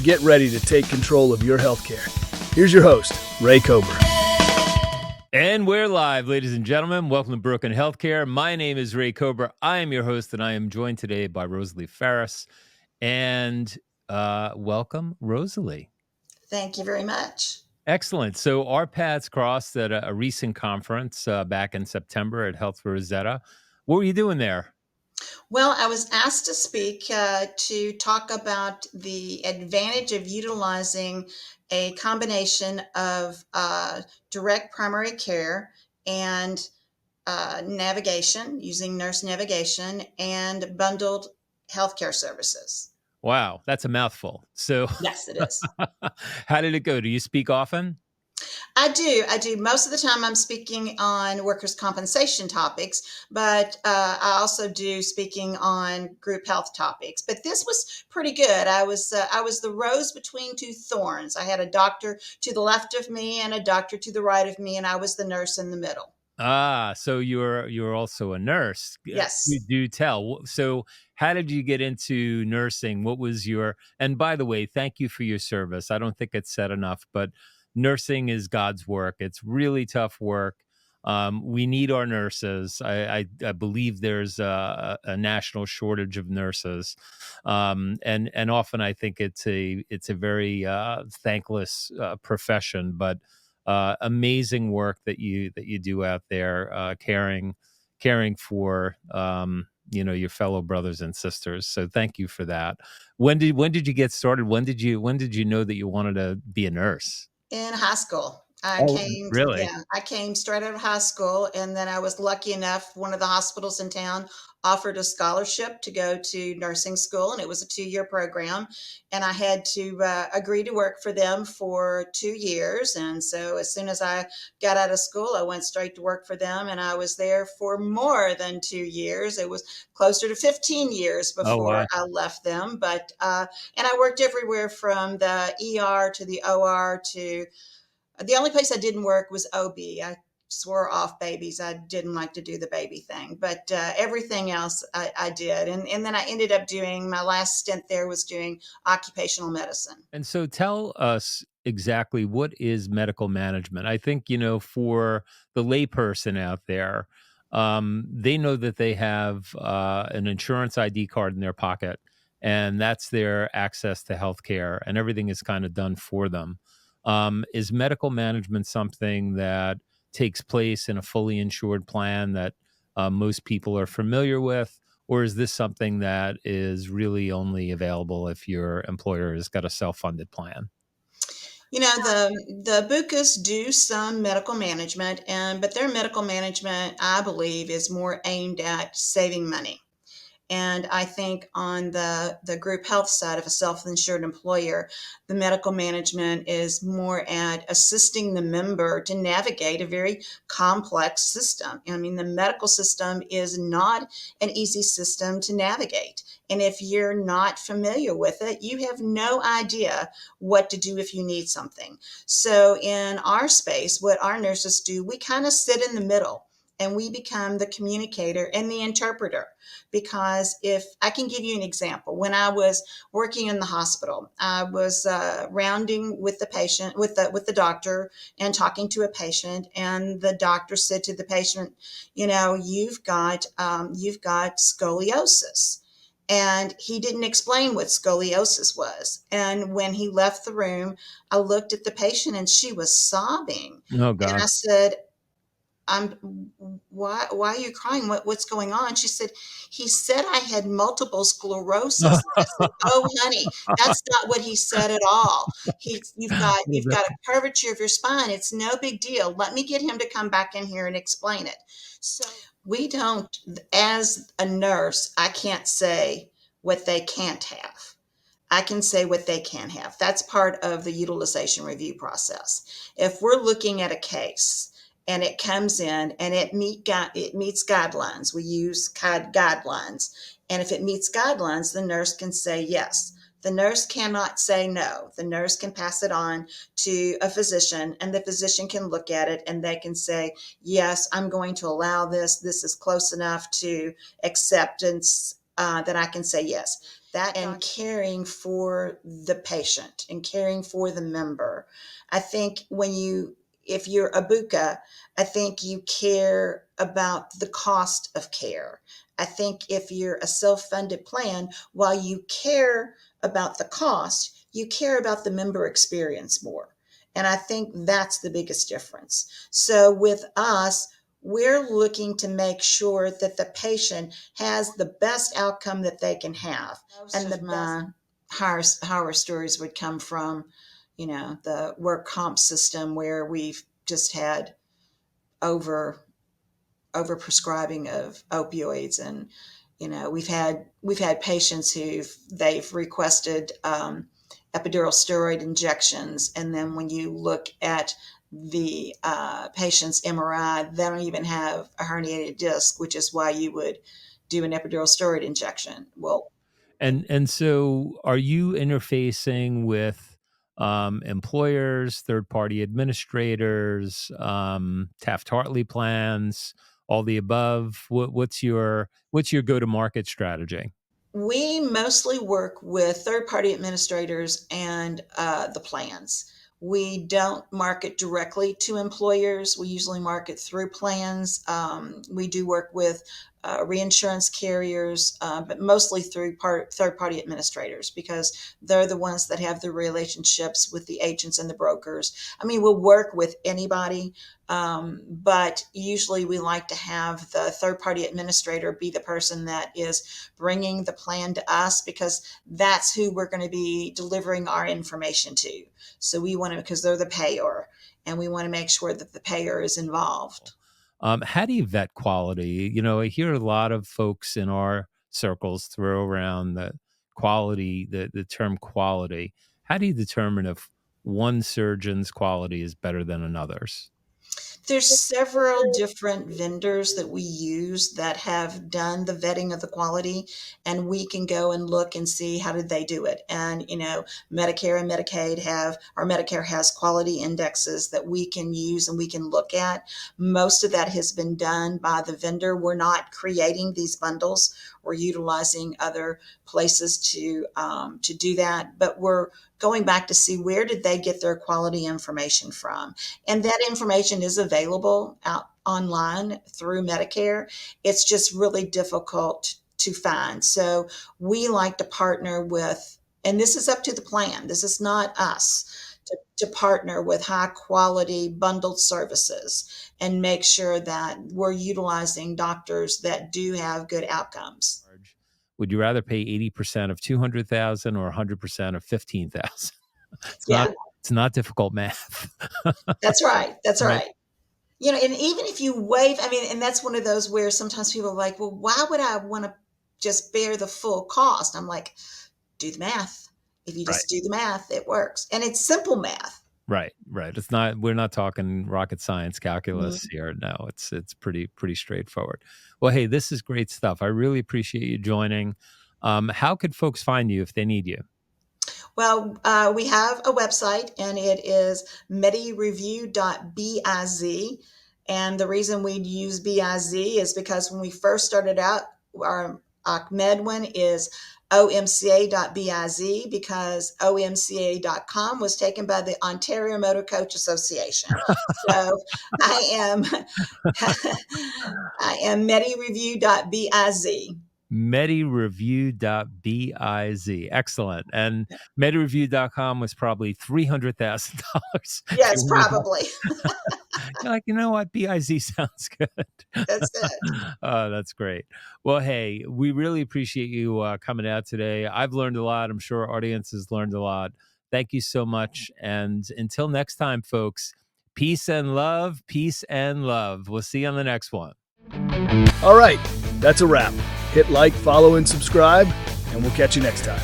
get ready to take control of your healthcare. Here's your host, Ray Cobra. And we're live, ladies and gentlemen. Welcome to Broken Healthcare. My name is Ray Cobra. I am your host, and I am joined today by Rosalie Faris. And welcome, Rosalie. Thank you very much. Excellent. So our paths crossed at a recent conference back in September at Health Rosetta. What were you doing there? Well, I was asked to speak to talk about the advantage of utilizing a combination of direct primary care and navigation, using nurse navigation and bundled healthcare services. Wow, that's a mouthful. So Yes, it is. how did it go? Do you speak often? I do. Most of the time I'm speaking on workers' compensation topics, but I also do speaking on group health topics. But this was pretty good. I was the rose between two thorns. I had a doctor to the left of me and a doctor to the right of me, and I was the nurse in the middle. So you're also a nurse. Yes. You do tell. So how did you get into nursing? What was your, and by the way, thank you for your service. I don't think it's said enough, but nursing is God's work. It's really tough work. We need our nurses. I believe there's a national shortage of nurses. And often I think it's a very thankless profession, but amazing work that you do out there, caring for your fellow brothers and sisters. So thank you for that. When did you get started? When did you know that you wanted to be a nurse? In high school. Really? I came straight out of high school, and then I was lucky enough, one of the hospitals in town offered a scholarship to go to nursing school, and it was a 2-year program. And I had to agree to work for them for 2 years. And so as soon as I got out of school, I went straight to work for them, and I was there for more than 2 years. It was closer to 15 years Oh, before wow. I left them. But and I worked everywhere from the ER to the OR to the only place I didn't work was OB. I swore off babies. I didn't like to do the baby thing, but everything else I did. And then I ended up doing, my last stint there was doing occupational medicine. And so tell us exactly, what is medical management? I think, for the layperson out there, they know that they have an insurance ID card in their pocket, and that's their access to healthcare, and everything is kind of done for them. Is medical management something that takes place in a fully insured plan that most people are familiar with? Or is this something that is really only available if your employer has got a self-funded plan? You know, the Bucas do some medical management, but their medical management, I believe, is more aimed at saving money. And I think on the group health side of a self-insured employer, the medical management is more at assisting the member to navigate a very complex system. I mean, the medical system is not an easy system to navigate. And if you're not familiar with it, you have no idea what to do if you need something. So in our space, what our nurses do, we kind of sit in the middle and we become the communicator and the interpreter. Because if I can give you an example, when I was working in the hospital, I was rounding with the patient, with the doctor, and talking to a patient, and the doctor said to the patient, you've got scoliosis. And he didn't explain what scoliosis was. And when he left the room, I looked at the patient and she was sobbing. Oh, And I God. said, why are you crying? What's going on? She said, he said I had multiple sclerosis. I said, oh, honey, that's not what he said at all. You've got a curvature of your spine. It's no big deal. Let me get him to come back in here and explain it. So we don't, as a nurse, I can't say what they can't have. I can say what they can have. That's part of the utilization review process. If we're looking at a case and it comes in and it meets guidelines, we use guidelines. And if it meets guidelines, the nurse can say yes. The nurse cannot say no. The nurse can pass it on to a physician, and the physician can look at it and they can say, yes, I'm going to allow this. This is close enough to acceptance that I can say yes. That and caring for the patient and caring for the member. I think if you're a buka, I think you care about the cost of care. I think if you're a self-funded plan, while you care about the cost, you care about the member experience more. And I think that's the biggest difference. So with us, we're looking to make sure that the patient has the best outcome that they can have. And my horror stories would come from, the work comp system where we've just had over prescribing of opioids, and we've had patients they've requested epidural steroid injections, and then when you look at the patient's MRI, they don't even have a herniated disc, which is why you would do an epidural steroid injection. Well, And so are you interfacing with employers, third-party administrators, Taft-Hartley plans, all the above? What's your go-to-market strategy? we mostly work with third-party administrators and the plans. We don't market directly to employers. We usually market through plans. We do work with reinsurance carriers, but mostly through third-party administrators, because they're the ones that have the relationships with the agents and the brokers. I mean, we'll work with anybody, but usually we like to have the third-party administrator be the person that is bringing the plan to us, because that's who we're going to be delivering our information to. So we want to, because they're the payer, and we want to make sure that the payer is involved. How do you vet quality? I hear a lot of folks in our circles throw around the quality, the term quality. How do you determine if one surgeon's quality is better than another's? There's several different vendors that we use that have done the vetting of the quality, and we can go and look and see how did they do it. And Medicare and Medicaid Medicare has quality indexes that we can use and we can look at. Most of that has been done by the vendor. We're not creating these bundles. We're utilizing other places to do that, but we're going back to see where did they get their quality information from. And that information is available out online through Medicare. It's just really difficult to find. So we like to partner with, and this is up to the plan, this is not us, to partner with high quality bundled services and make sure that we're utilizing doctors that do have good outcomes. Would you rather pay 80% of 200,000 or 100% of 15,000? Yeah, It's not difficult math. that's right. That's Right. right. And even if you waive, I mean, and that's one of those where sometimes people are like, well, why would I want to just bear the full cost? I'm like, do the math. If you just do the math, it works. And it's simple math. Right. We're not talking rocket science calculus Mhm. here. No, it's pretty straightforward. Well, hey, this is great stuff. I really appreciate you joining. How could folks find you if they need you? Well, we have a website, and it is medireview.biz. And the reason we use BIZ is because when we first started out, our Med one is omca.biz, because omca.com was taken by the Ontario Motor Coach Association. So I am I am medireview.biz. medireview.biz. Excellent. And medireview.com was probably $300,000. Yes, probably. You're like, you know what? BIZ sounds good. That's it. Oh, that's great. Well, hey, we really appreciate you coming out today. I've learned a lot. I'm sure our audience has learned a lot. Thank you so much. And until next time, folks, peace and love, peace and love. We'll see you on the next one. All right, that's a wrap. Hit like, follow, and subscribe, and we'll catch you next time.